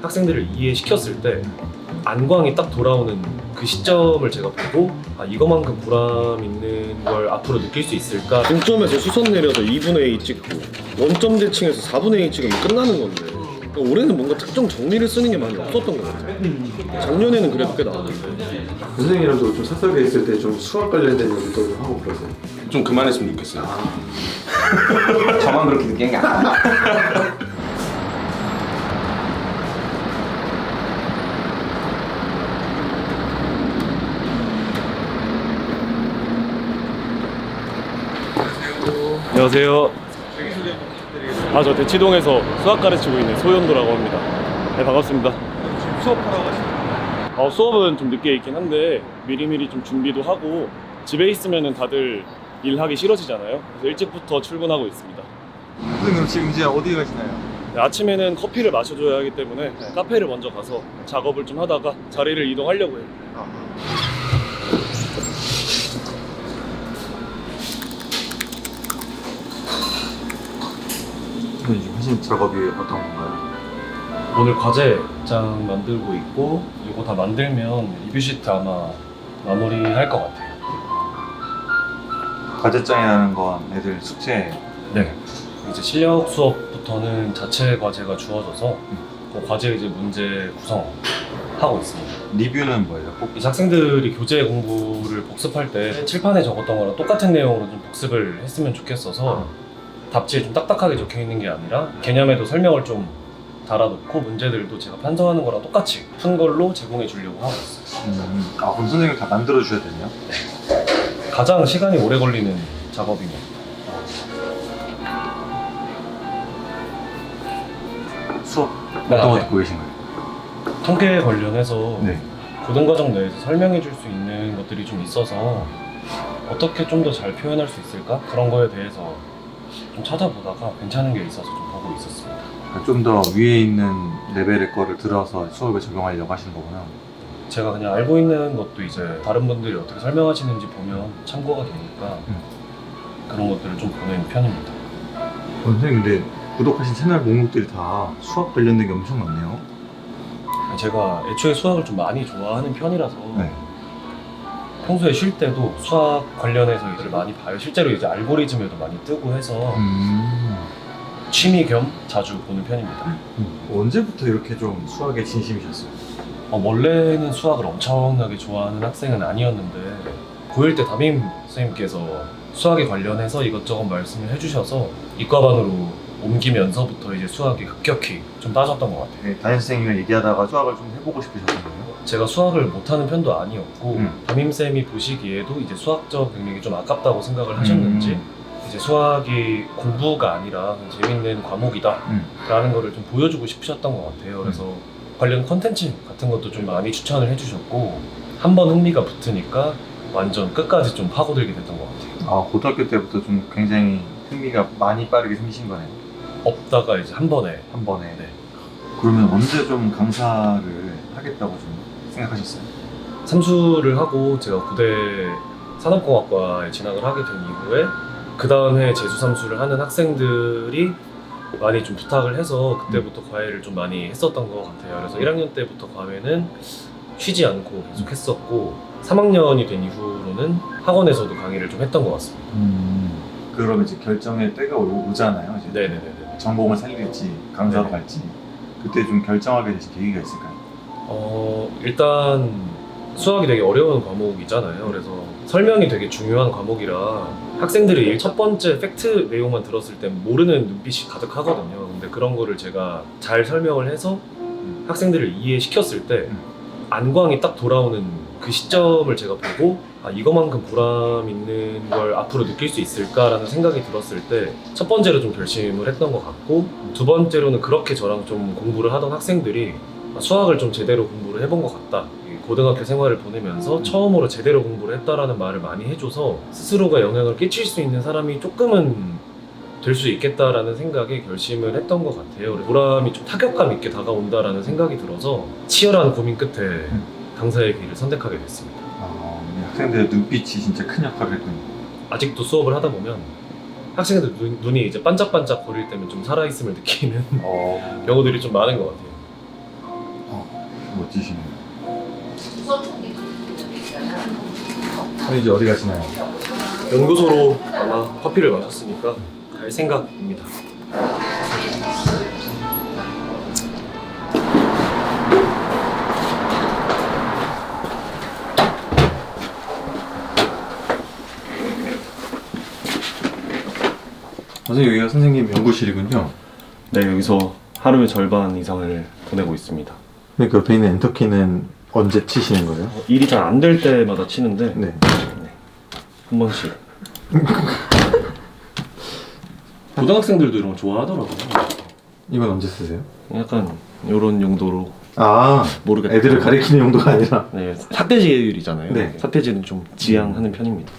학생들을 이해시켰을 때 안광이 딱 돌아오는 그 시점을 제가 보고 이거만큼 보람 있는 걸 앞으로 느낄 수 있을까. 동점에서 수선 내려서 2분의 A 찍고 원점 대칭해서 4분의 A 찍으면 끝나는 건데 올해는 뭔가 특정 정리를 쓰는 게 많이 없었던 것 같아요. 작년에는 그래도 꽤 나왔는데. 선생님이랑도 좀 사석에 있을 때 좀 수학 관련된 얘기도 좀 하고 그러세요? 좀 그만했으면 좋겠어요. 저만 그렇게 느끼는 게 아니야. 안녕하세요. 저 대치동에서 수학 가르치고 있는 소현도라고 합니다. 네, 반갑습니다. 수업하러 가시나요? 수업은 좀 늦게 있긴 한데 미리미리 좀 준비도 하고 집에 있으면은 다들 일하기 싫어지잖아요. 그래서 일찍부터 출근하고 있습니다. 선생님 지금 이제 어디 가시나요? 네, 아침에는 커피를 마셔줘야 하기 때문에 카페를 먼저 가서 작업을 좀 하다가 자리를 이동하려고 해요. 지금 하신 작업이 어떤 건가요? 오늘 과제장 만들고 있고 이거 다 만들면 리뷰 시트 아마 마무리할 것 같아요. 과제장이라는 건 애들 숙제. 네. 이제 실력 수업부터는 자체 과제가 주어져서 그 과제 이제 문제 구성하고 있습니다. 리뷰는 뭐예요? 꼭 이제 학생들이 교재 공부를 복습할 때 칠판에 적었던 거랑 똑같은 내용으로 좀 복습을 했으면 좋겠어서 답지에 좀 딱딱하게 적혀 있는 게 아니라 개념에도 설명을 좀 달아놓고 문제들도 제가 편성하는 거랑 똑같이 푼 걸로 제공해 주려고 하고 있어요. 그럼 선생님이 다 만들어 주셔야 되네요? 가장 시간이 오래 걸리는 작업입니다. 수업 네, 어떤 거 네. 듣고 계신 거예요? 통계 관련해서 네. 고등과정 내에서 설명해 줄 수 있는 것들이 좀 있어서 어떻게 좀 더 잘 표현할 수 있을까? 그런 거에 대해서 좀 찾아보다가 괜찮은 게 있어서 좀 보고 있었습니다. 좀 더 위에 있는 레벨의 거를 들어서 수업에 적용하려고 하시는 거구나. 제가 그냥 알고 있는 것도 이제 다른 분들이 어떻게 설명하시는지 보면 참고가 되니까 그런 것들을 좀 보는 편입니다. 선생님 근데 구독하신 채널 목록들이 다 수학 관련된 게 엄청 많네요. 제가 애초에 수학을 좀 많이 좋아하는 편이라서 네. 평소에 쉴 때도 수학 관련해서 일을 많이 봐요. 실제로 이제 알고리즘에도 많이 뜨고 해서 취미 겸 자주 보는 편입니다. 언제부터 이렇게 좀 수학에 진심이셨어요? 원래는 수학을 엄청나게 좋아하는 학생은 아니었는데 고1 때 담임 선생님께서 수학에 관련해서 이것저것 말씀을 해주셔서 이과반으로 옮기면서부터 이제 수학이 급격히 좀 따졌던 것 같아요. 네, 담임 선생님이랑 얘기하다가 수학을 좀 해보고 싶으셨던 거예요? 제가 수학을 못하는 편도 아니었고 담임쌤이 보시기에도 이제 수학적 능력이 좀 아깝다고 생각을 하셨는지 이제 수학이 공부가 아니라 재밌는 과목이다 라는 거를 좀 보여주고 싶으셨던 것 같아요. 그래서 관련 컨텐츠 같은 것도 좀 많이 추천을 해주셨고 한 번 흥미가 붙으니까 완전 끝까지 좀 파고들게 됐던 것 같아요. 고등학교 때부터 좀 굉장히 흥미가 많이 빠르게 생기신 거네요. 없다가 이제 한 번에 한 번에. 네. 그러면 언제 좀 강사를 하겠다고 좀 생각하셨어요? 삼수를 하고 제가 고대 산업공학과에 진학을 하게 된 이후에 그 다음 해 재수삼수를 하는 학생들이 많이 좀 부탁을 해서 그때부터 과외를 좀 많이 했었던 것 같아요. 그래서 1학년 때부터 과외는 쉬지 않고 계속 했었고 3학년이 된 이후로는 학원에서도 강의를 좀 했던 것 같습니다. 그러면 이제 결정의 때가 오잖아요. 이제 네네네. 전공을 살릴지 강사로 네. 갈지 그때 좀 결정하게 되신 계기가 있을까요? 일단 수학이 되게 어려운 과목이잖아요. 그래서 설명이 되게 중요한 과목이라 학생들이 첫 번째 팩트 내용만 들었을 땐 모르는 눈빛이 가득하거든요. 근데 그런 거를 제가 잘 설명을 해서 학생들을 이해시켰을 때 안광이 딱 돌아오는 그 시점을 제가 보고 이거만큼 보람 있는 걸 앞으로 느낄 수 있을까라는 생각이 들었을 때 첫 번째로 좀 결심을 했던 것 같고 두 번째로는 그렇게 저랑 좀 공부를 하던 학생들이 수학을 좀 제대로 공부를 해본 것 같다. 고등학교 생활을 보내면서 처음으로 제대로 공부를 했다라는 말을 많이 해줘서 스스로가 영향을 끼칠 수 있는 사람이 조금은 될 수 있겠다라는 생각에 결심을 했던 것 같아요. 보람이 좀 타격감 있게 다가온다라는 생각이 들어서 치열한 고민 끝에 강사의 길을 선택하게 됐습니다. 학생들의 눈빛이 진짜 큰 역할을 했군요. 아직도 수업을 하다 보면 학생들 눈이 이제 반짝반짝 거릴 때면 좀 살아있음을 느끼는 경우들이 좀 많은 것 같아요. 멋지시네요. 이제 어디 가시나요? 연구소로 아마 커피를 마셨으니까 갈 생각입니다. 선생님 여기가 선생님 연구실이군요. 네, 여기서 하루의 절반 이상을 보내고 있습니다. 그 옆에 있는 엔터키는 언제 치시는 거예요? 일이 잘 안 될 때마다 치는데 네. 한 번씩. 고등학생들도 이런 거 좋아하더라고요. 이건 언제 쓰세요? 약간 이런 용도로. 아, 모르겠다. 애들을 가리키는 용도가 아니라. 네, 삿대질이잖아요. 네. 삿대질은 좀 지양하는 편입니다.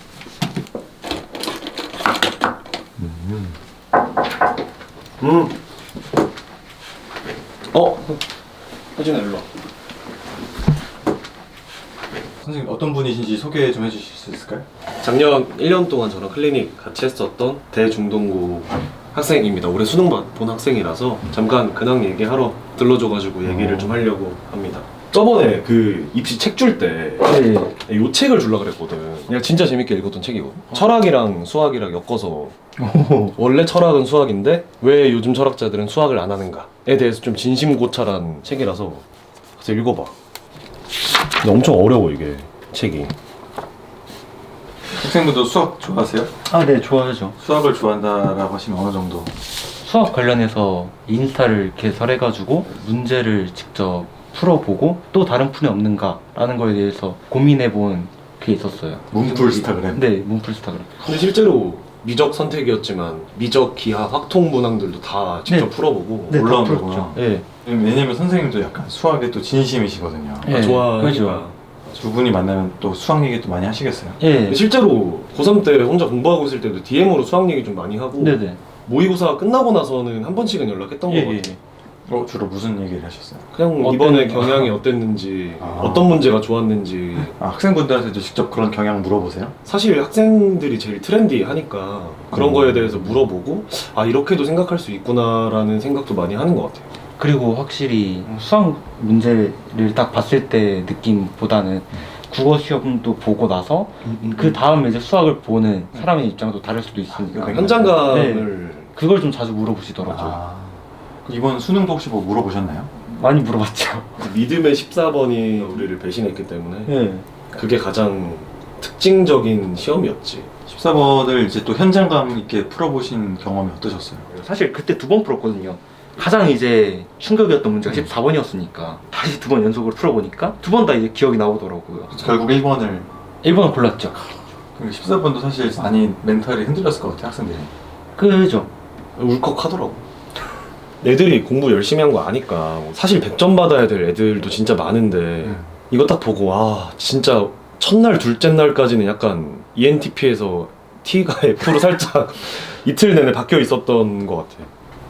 혜진아 일로 와. 선생님 어떤 분이신지 소개 좀 해주실 수 있을까요? 작년 1년 동안 저랑 클리닉 같이 했었던 대중동고 학생입니다. 올해 수능 본 학생이라서 잠깐 근황 얘기하러 들러줘가지고 얘기를 좀 하려고 합니다. 저번에 그 입시 책 줄 때 이 책을 주려고 그랬거든. 그냥 진짜 재밌게 읽었던 책이거든. 철학이랑 수학이랑 엮어서 원래 철학은 수학인데 왜 요즘 철학자들은 수학을 안 하는가에 대해서 좀 진심고찰한 책이라서 가서 읽어봐. 근데 엄청 어려워 이게 책이. 학생분도 수학 좋아하세요? 아, 네, 좋아하죠. 수학을 좋아한다라고 하시면 어느 정도? 수학 관련해서 인스타를 개설해가지고 문제를 직접 풀어보고 또 다른 풀이 없는가라는 거에 대해서 고민해본 게 있었어요. 문풀스타그램? 네, 문풀스타그램. 근데 실제로 미적 선택이었지만 미적 기하 확통 문항들도 다 직접 네. 풀어보고 네, 올라온 다 거구나. 풀었죠. 네. 왜냐면 선생님도 약간 수학에 또 진심이시거든요. 네, 좋아하니까. 그죠. 두 분이 만나면 또 수학 얘기 또 많이 하시겠어요? 예. 실제로 고3 때 혼자 공부하고 있을 때도 DM으로 수학 얘기 좀 많이 하고 네네. 모의고사 끝나고 나서는 한 번씩은 연락했던 것 같아. 주로 무슨 얘기를 하셨어요? 그냥 어떤- 이번에 경향이 어땠는지 아. 어떤 문제가 좋았는지. 아, 학생분들한테도 직접 그런 경향 물어보세요? 사실 학생들이 제일 트렌디하니까 그런 거에 대해서 물어보고 아 이렇게도 생각할 수 있구나라는 생각도 많이 하는 것 같아요. 그리고 확실히 수학 문제를 딱 봤을 때 느낌보다는 국어 시험도 보고 나서 그 다음에 이제 수학을 보는 사람의 입장도 다를 수도 있으니까 그러니까 현장감을 그걸 좀 자주 물어보시더라고요. 아, 이번 수능도 혹시 뭐 물어보셨나요? 많이 물어봤죠. 믿음의 14번이 우리를 배신했기 때문에 네. 그게 가장 특징적인 시험이었지. 14번을 이제 또 현장감 있게 풀어보신 경험이 어떠셨어요? 사실 그때 2번 풀었거든요. 가장 이제 충격이었던 문제가 14번이었으니까 다시 2번 연속으로 풀어보니까 2번 다 이제 기억이 나오더라고요. 결국 1번을 1번을 골랐죠. 14번도 사실 많이 멘탈이 흔들렸을 것 같아요, 학생들이. 그죠. 울컥하더라고. 애들이 공부 열심히 한 거 아니까 사실 100점 받아야 될 애들도 진짜 많은데 이거 딱 보고 아 진짜 첫날 둘째 날까지는 약간 ENTP에서 T가 F로 살짝 이틀 내내 바뀌어 있었던 것 같아.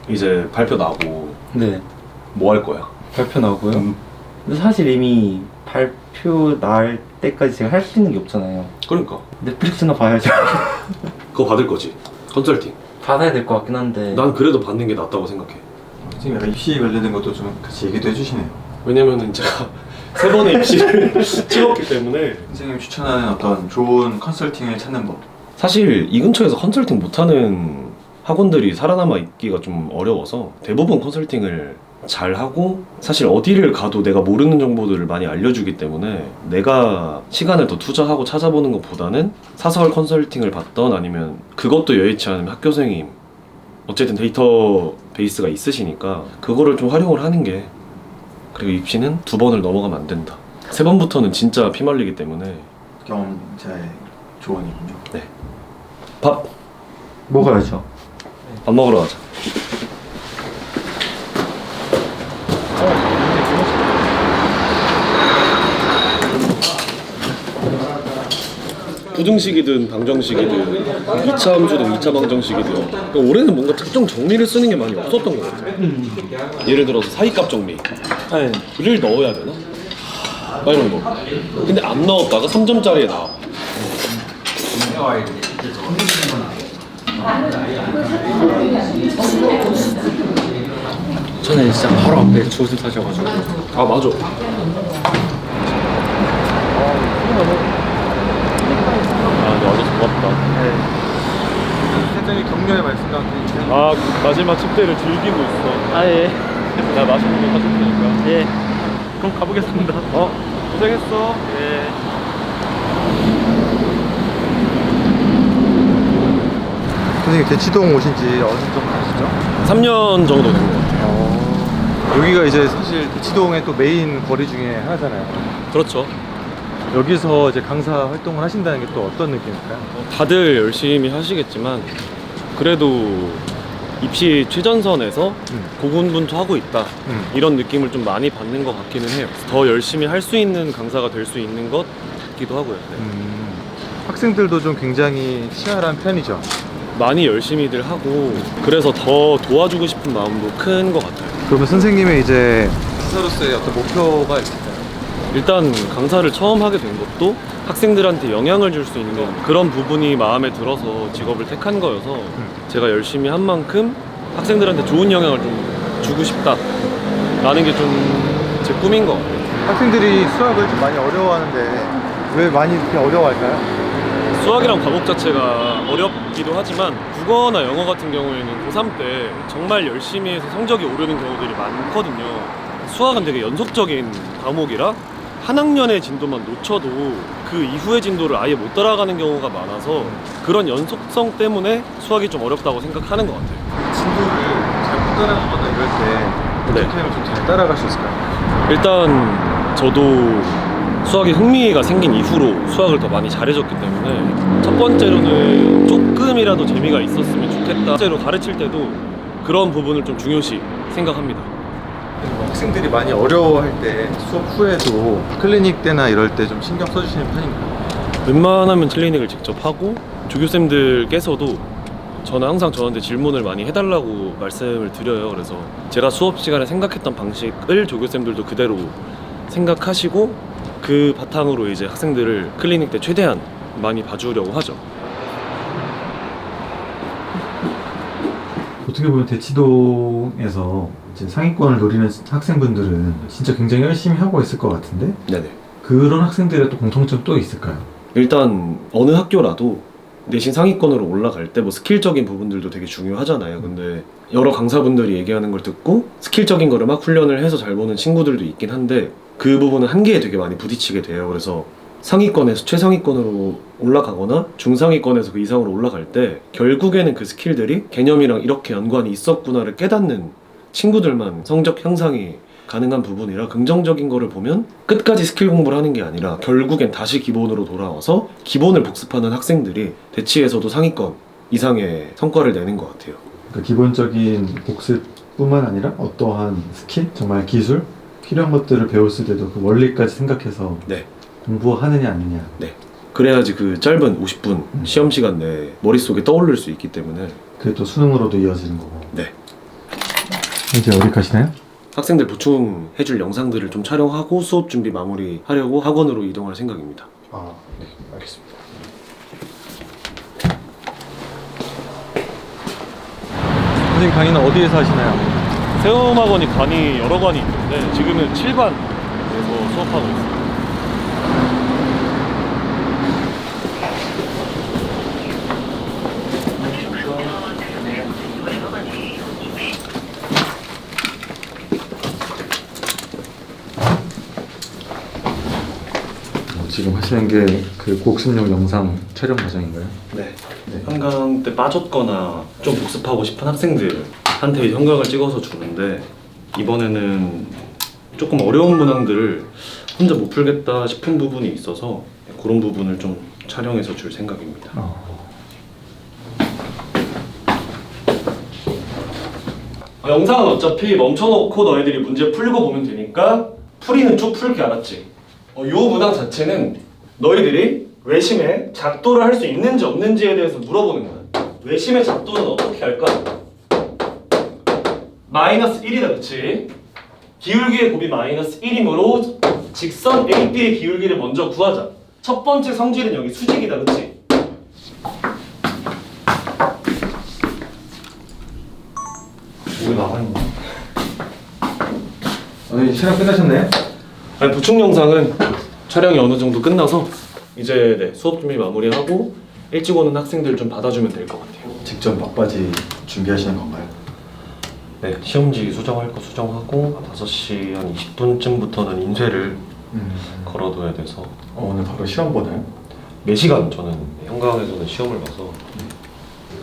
이제 발표 나고 네. 뭐 할 거야? 발표 나오고요. 근데 사실 이미 발표 날 때까지 제가 할 수 있는 게 없잖아요. 그러니까 넷플릭스나 봐야죠. 그거 받을 거지. 컨설팅. 받아야 될 것 같긴 한데. 난 그래도 받는 게 낫다고 생각해. 지금 약간 입시 관련된 것도 좀 같이 얘기도 해주시네요. 왜냐면은 제가 3번의 입시를 찍었기 때문에. 선생님이 추천하는 어떤 좋은 컨설팅을 찾는 법. 사실 이 근처에서 컨설팅 못하는 학원들이 살아남아 있기가 좀 어려워서 대부분 컨설팅을 잘 하고 사실 어디를 가도 내가 모르는 정보들을 많이 알려주기 때문에 내가 시간을 더 투자하고 찾아보는 것보다는 사설 컨설팅을 받던 아니면 그것도 여의치 않으면 학교생이 어쨌든 데이터 베이스가 있으시니까 그거를 좀 활용을 하는 게. 그리고 입시는 2번을 넘어가면 안 된다. 3번부터는 진짜 피말리기 때문에. 경험자의 조언이군요. 밥 먹어야죠. 밥 먹으러 가자. 부등식이든 방정식이든 2차 함수든 2차 방정식이든 그러니까 올해는 뭔가 특정 정리를 쓰는 게 많이 없었던 것 같아요. 예를 들어서 사이값 정리를 넣어야 되나? 막 이런 거. 근데 안 넣었다가 3점짜리에 나와. 저는 진짜 바로 앞에 조수 타셔가지고 아 맞아. 아 근데 어제 좋았다. 사장님 격려의 말씀 같은 아 마지막 축제를 즐기고 있어. 아예 나 맛있는 거 사줄 테니까. 예. 그럼 가보겠습니다. 고생했어. 예. 선생님 대치동 오신 지 어느 정도 되시죠? 3년 정도 된 것 같아요. 여기가 이제 사실 대치동의 또 메인 거리 중에 하나잖아요. 그렇죠. 여기서 이제 강사 활동을 하신다는 게 또 어떤 느낌일까요? 다들 열심히 하시겠지만 그래도 입시 최전선에서 고군분투하고 있다 이런 느낌을 좀 많이 받는 것 같기는 해요. 더 열심히 할 수 있는 강사가 될 수 있는 것 같기도 하고요. 네. 학생들도 좀 굉장히 치열한 편이죠. 많이 열심히들 하고 그래서 더 도와주고 싶은 마음도 큰 것 같아요. 그러면 선생님의 이제 강사로서의 어떤 목표가 있을까요? 일단 강사를 처음 하게 된 것도 학생들한테 영향을 줄 수 있는 그런 부분이 마음에 들어서 직업을 택한 거여서 제가 열심히 한 만큼 학생들한테 좋은 영향을 좀 주고 싶다라는 게 좀 제 꿈인 것 같아요. 학생들이 수학을 좀 많이 어려워하는데 왜 많이 이렇게 어려워할까요? 수학이랑 과목 자체가 어렵기도 하지만 국어나 영어 같은 경우에는 고3 때 정말 열심히 해서 성적이 오르는 경우들이 많거든요. 수학은 되게 연속적인 과목이라 한 학년의 진도만 놓쳐도 그 이후의 진도를 아예 못 따라가는 경우가 많아서 그런 연속성 때문에 수학이 좀 어렵다고 생각하는 것 같아요. 진도를 잘 못 따라가거나 이럴 때 어떻게 하면 좀 잘 따라갈 수 있을까요? 일단 저도 수학에 흥미가 생긴 이후로 수학을 더 많이 잘해졌기 때문에 첫 번째로는 조금이라도 재미가 있었으면 좋겠다. 번째로 가르칠 때도 그런 부분을 좀 중요시 생각합니다. 학생들이 많이 어려워할 때 수업 후에도 클리닉 때나 이럴 때 좀 신경 써주시는 편인가요? 웬만하면 클리닉을 직접 하고 조교쌤들께서도 저는 항상 저한테 질문을 많이 해달라고 말씀을 드려요. 그래서 제가 수업 시간에 생각했던 방식을 조교쌤들도 그대로 생각하시고 그 바탕으로 이제 학생들을 클리닉 때 최대한 많이 봐주려고 하죠. 어떻게 보면 대치동에서 이제 상위권을 노리는 학생분들은 진짜 굉장히 열심히 하고 있을 것 같은데 네네. 그런 학생들의 또 공통점 또 있을까요? 일단 어느 학교라도 내신 상위권으로 올라갈 때 뭐 스킬적인 부분들도 되게 중요하잖아요. 근데 여러 강사분들이 얘기하는 걸 듣고 스킬적인 거를 막 훈련을 해서 잘 보는 친구들도 있긴 한데 그 부분은 한계에 되게 많이 부딪히게 돼요. 그래서 상위권에서 최상위권으로 올라가거나 중상위권에서 그 이상으로 올라갈 때 결국에는 그 스킬들이 개념이랑 이렇게 연관이 있었구나를 깨닫는 친구들만 성적 향상이 가능한 부분이라 긍정적인 거를 보면 끝까지 스킬 공부를 하는 게 아니라 결국엔 다시 기본으로 돌아와서 기본을 복습하는 학생들이 대치에서도 상위권 이상의 성과를 내는 것 같아요. 그러니까 기본적인 복습뿐만 아니라 어떠한 스킬, 정말 기술, 필요한 것들을 배웠을 때도 그 원리까지 생각해서 네. 공부하느냐 아니냐. 그래야지 그 짧은 50분 시험 시간 내에 머릿속에 떠오를 수 있기 때문에 그게 또 수능으로도 이어지는 거고. 네. 이제 어디 가시나요? 학생들 보충해줄 영상들을 좀 촬영하고 수업 준비 마무리하려고 학원으로 이동할 생각입니다. 아, 네, 알겠습니다. 선생님 강의는 어디에서 하시나요? 세움학원이 관이 여러 관이 있는데 지금은 7관에서 수업하고 있어요. 지금 하시는 게 그 곡습용 영상 촬영 과정인가요? 네. 한강 때 빠졌거나 좀 복습하고 싶은 학생들한테 이제 형광을 찍어서 주는데 이번에는 조금 어려운 문항들을 혼자 못 풀겠다 싶은 부분이 있어서 그런 부분을 좀 촬영해서 줄 생각입니다. 영상은 어차피 멈춰놓고 너희들이 문제 풀고 보면 되니까 풀이는 쭉 풀게. 알았지? 이 문항 자체는 너희들이 외심의 작도를 할 수 있는지 없는지에 대해서 물어보는 거야. 외심의 작도는 어떻게 할까? 마이너스 1이다, 그치? 기울기의 곱이 마이너스 1이므로 직선 AB의 기울기를 먼저 구하자. 첫 번째 성질은 여기 수직이다, 그치? 왜 나가 있냐? 선생님 촬영 끝나셨나요? 아니, 보충 영상은 촬영이 어느 정도 끝나서 이제 네, 수업 준비 마무리하고 일찍 오는 학생들 좀 받아주면 될 것 같아요. 직접 막바지 준비하시는 건가요? 네, 시험지 수정할 거 수정하고 5시 한 20분쯤부터는 인쇄를 걸어둬야 돼서 오늘 바로 시험 보나요? 4시간 저는 한강에서는 시험을 봐서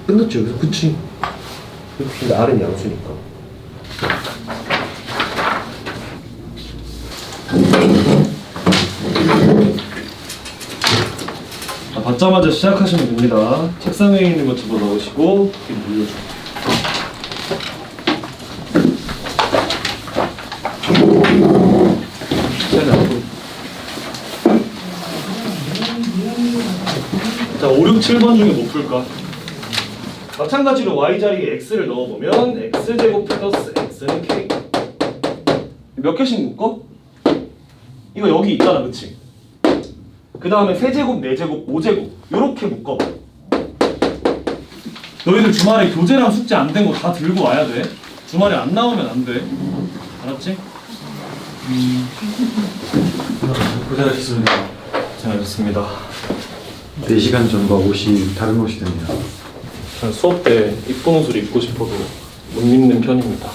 끝났죠. 여기서 그치. 근데 R은 양수니까. 자, 받자마자 시작하시면 됩니다. 책상 위에 있는 거 집어넣으시고 이렇게 눌러주고. 자, 5, 6, 7번 중에 뭐 풀까? 마찬가지로 y 자리에 x를 넣어보면 x제곱 플러스 x는 k. 몇 개씩 묶어? 이거 여기 있잖아, 그치? 그 다음에 세제곱, 네제곱, 5제곱 요렇게 묶어. 너희들 주말에 교재랑 숙제 안 된 거 다 들고 와야 돼. 주말에 안 나오면 안 돼. 알았지? 고생하셨습니다. 잘하셨습니다. 4시간 전과 옷이 다른 옷이 됐네요. 저는 수업 때 이쁜 옷을 입고 싶어도 못 입는 편입니다.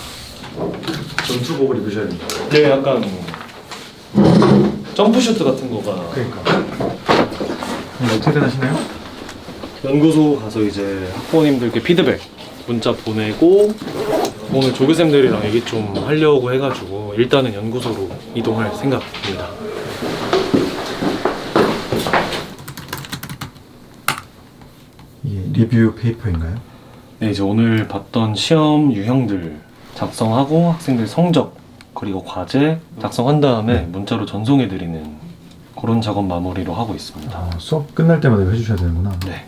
전투복을 입으셔야 됩니다. 네, 약간 점프슈트 같은 거가 그러니까. 오늘 어떻게 하시나요? 연구소 가서 이제 학부모님들께 피드백 문자 보내고 오늘 조교쌤들이랑 얘기 좀 하려고 해가지고 일단은 연구소로 이동할 생각입니다. 이게 리뷰 페이퍼인가요? 네, 이제 오늘 봤던 시험 유형들 작성하고 학생들 성적 그리고 과제 작성한 다음에 문자로 전송해드리는 그런 작업 마무리로 하고 있습니다. 아, 수업 끝날 때마다 이거 해주셔야 되는구나. 네.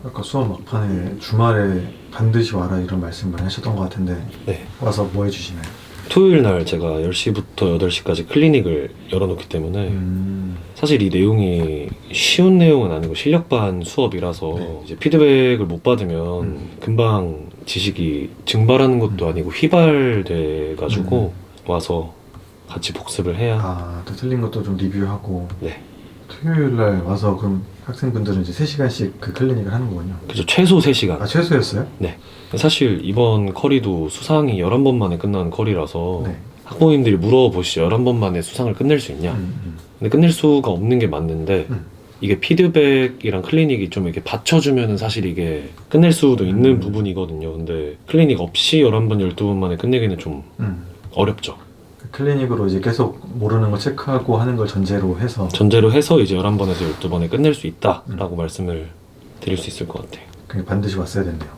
아까 수업 막판에 주말에 반드시 와라 이런 말씀 많이 하셨던 것 같은데 네. 와서 뭐 해주시나요? 토요일 날 제가 10시부터 8시까지 클리닉을 열어놓기 때문에 사실 이 내용이 쉬운 내용은 아니고 실력반 수업이라서 네. 이제 피드백을 못 받으면 금방 지식이 증발하는 것도 아니고 휘발돼가지고 와서 같이 복습을 해야. 아, 또 틀린 것도 좀 리뷰하고. 네. 토요일 날 와서 그럼 학생분들은 이제 3시간씩 그 클리닉을 하는 거군요. 그죠. 최소 3시간. 아, 최소였어요? 네. 사실 이번 커리도 수상이 11번 만에 끝나는 커리라서 네. 학부모님들이 물어보시죠. 11번 만에 수상을 끝낼 수 있냐? 근데 끝낼 수가 없는 게 맞는데 이게 피드백이랑 클리닉이 좀 이렇게 받쳐주면은 사실 이게 끝낼 수도 있는 부분이거든요. 근데 클리닉 없이 11번, 12번 만에 끝내기는 좀 어렵죠. 그 클리닉으로 이제 계속 모르는 거 체크하고 하는 걸 전제로 해서 전제로 해서 이제 11번에서 12번에 끝낼 수 있다라고 말씀을 드릴 수 있을 것 같아요. 그게 반드시 왔어야 된대요.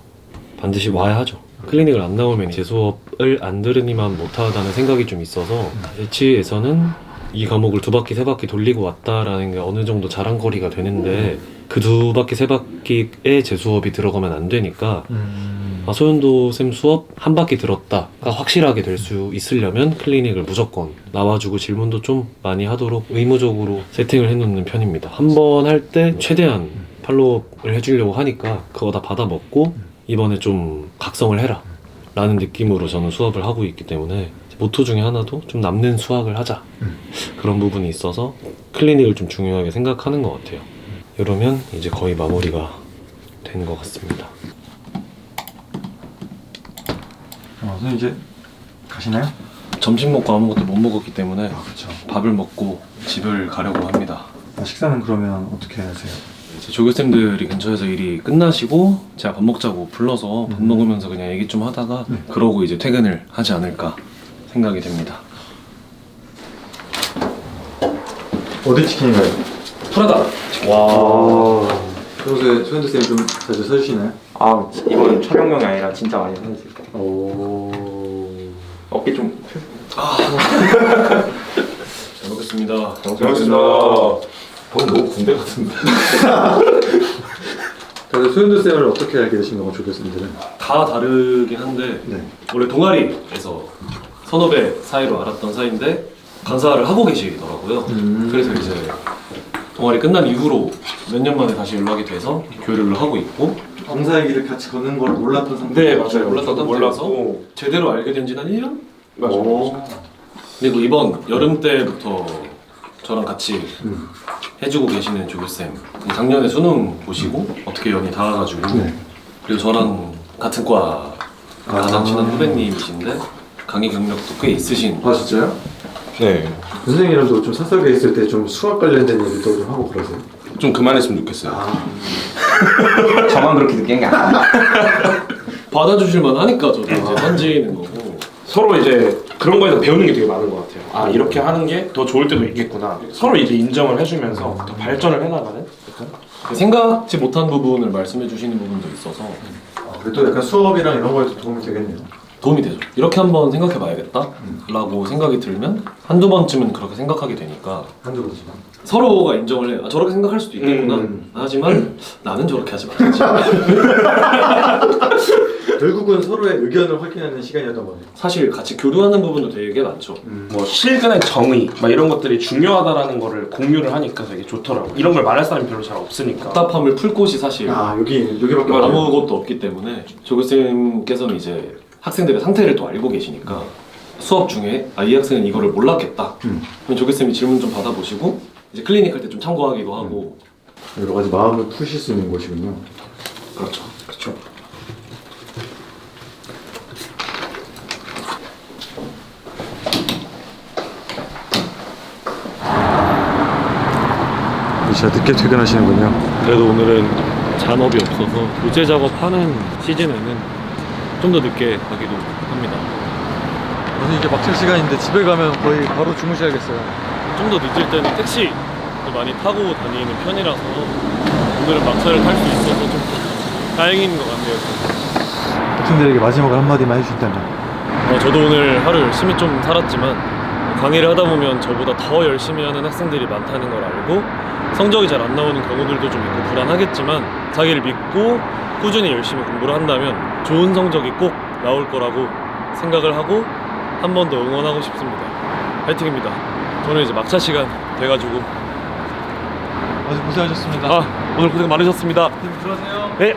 반드시 와야 하죠. 클리닉을 안 나오면 제 수업을 안 들으니만 못하다는 생각이 좀 있어서 예치에서는 이 과목을 2바퀴, 3바퀴 돌리고 왔다라는 게 어느 정도 자랑거리가 되는데 그 2바퀴, 3바퀴에 제 수업이 들어가면 안 되니까 아, 소연도 쌤 수업 1바퀴 들었다가 확실하게 될 수 있으려면 클리닉을 무조건 나와주고 질문도 좀 많이 하도록 의무적으로 세팅을 해놓는 편입니다. 한 번 할 때 최대한 팔로우업을 해주려고 하니까 그거 다 받아먹고 이번에 좀 각성을 해라 라는 느낌으로 저는 수업을 하고 있기 때문에 모토 중에 하나도 좀 남는 수학을 하자 그런 부분이 있어서 클리닉을 좀 중요하게 생각하는 것 같아요. 이러면 이제 거의 마무리가 된 것 같습니다. 선생님 이제 가시나요? 점심 먹고 아무것도 못 먹었기 때문에 그렇죠. 밥을 먹고 집을 가려고 합니다. 식사는 그러면 어떻게 하세요? 이제 조교쌤들이 근처에서 일이 끝나시고 제가 밥 먹자고 불러서 밥 먹으면서 그냥 얘기 좀 하다가 그러고 이제 퇴근을 하지 않을까 생각이 됩니다. 어디 치킨인가요? 프라다. 와. 평소에 소현도 쌤이 좀 자주 사주시나요? 아 이건 촬영용이 아니라 진짜 많이 사주세요. 오. 어깨 좀 잘 먹겠습니다. 방금 너무 군대 같은데. 다들 소현도 쌤을 어떻게 알게 되신 건가요, 조교쌤들은? 다 다르긴 한데 네. 원래 동아리에서 선후배 사이로 알았던 사이인데 강사를 하고 계시더라고요. 그래서 이제 동아리 끝난 이후로 몇 년 만에 다시 연락이 돼서 교류를 하고 있고 봉사의 길을 같이 걷는 걸 몰랐던 상태. 네 맞아요. 몰랐던 저도 상태에서 몰랐고 제대로 알게 된 지는 한 1년? 맞아요. 그리고 이번 여름 때부터 저랑 같이 해주고 계시는 조교쌤 작년에 수능 보시고 어떻게 연이 닿아가지고 네. 그리고 저랑 같은 과 가장 친한 후배님이신데 강의 경력도 꽤 있으신 아 진짜요? 네. 선생님이랑도 좀 사석에 있을 때 좀 수학 관련된 얘기도 좀 하고 그러세요? 좀 그만했으면 좋겠어요. 저만 그렇게 느끼는 게 아니야. 받아주실 만하니까 저도 이제 던지는 거고 서로 이제 그런 거에서 배우는 게 되게 많은 것 같아요. 아 이렇게 하는 게 더 좋을 때도 있겠구나. 서로 이제 인정을 해주면서 더 발전을 해나가는. 생각지 못한 부분을 말씀해 주시는 부분도 있어서 그래도 약간 수업이랑 이런 거에도 도움이 되겠네요. 도움이 되죠. 이렇게 한번 생각해 봐야겠다 라고 생각이 들면 한두 번쯤은 그렇게 생각하게 되니까 한두 번씩만. 서로가 인정을 해요. 아, 저렇게 생각할 수도 있겠구나. 하지만 나는 저렇게 하지 말아야지. 결국은 서로의 의견을 확인하는 시간이었던 거네요. 사실 같이 교류하는 부분도 되게 많죠. 뭐 실근의 정의 막 이런 것들이 중요하다라는 거를 공유를 하니까 되게 좋더라고. 이런 걸 말할 사람이 별로 잘 없으니까. 답답함을 풀 곳이 사실 여기밖에 없네요. 아무것도 없기 때문에 조교쌤께서는 이제 학생들의 상태를 또 알고 계시니까 수업 중에 이 학생은 이거를 몰랐겠다. 그럼 조교쌤이 질문 좀 받아보시고 이제 클리닉 할 때 좀 참고하기도 하고 여러 가지 마음을 푸실 수 있는 곳이군요. 그렇죠. 그렇죠. 진짜 늦게 퇴근하시는군요. 그래도 오늘은 잔업이 없어서 교재 작업하는 시즌에는 좀 더 늦게 가기도 합니다. 오늘 이제 막힐 시간인데 집에 가면 거의 바로 주무셔야겠어요. 좀 더 늦을 때는 택시도 많이 타고 다니는 편이라서 오늘은 막차를 탈 수 있어서 좀 다행인 것 같네요. 학생들에게 마지막으로 한마디만 해주신다면. 저도 오늘 하루 열심히 좀 살았지만 강의를 하다 보면 저보다 더 열심히 하는 학생들이 많다는 걸 알고 성적이 잘 안 나오는 경우들도 좀 있고 불안하겠지만 자기를 믿고 꾸준히 열심히 공부를 한다면 좋은 성적이 꼭 나올 거라고 생각을 하고 한 번 더 응원하고 싶습니다. 파이팅입니다. 저는 이제 막차 시간 돼가지고 아주 고생하셨습니다. 오늘 고생 많으셨습니다. 들어가세요. 네.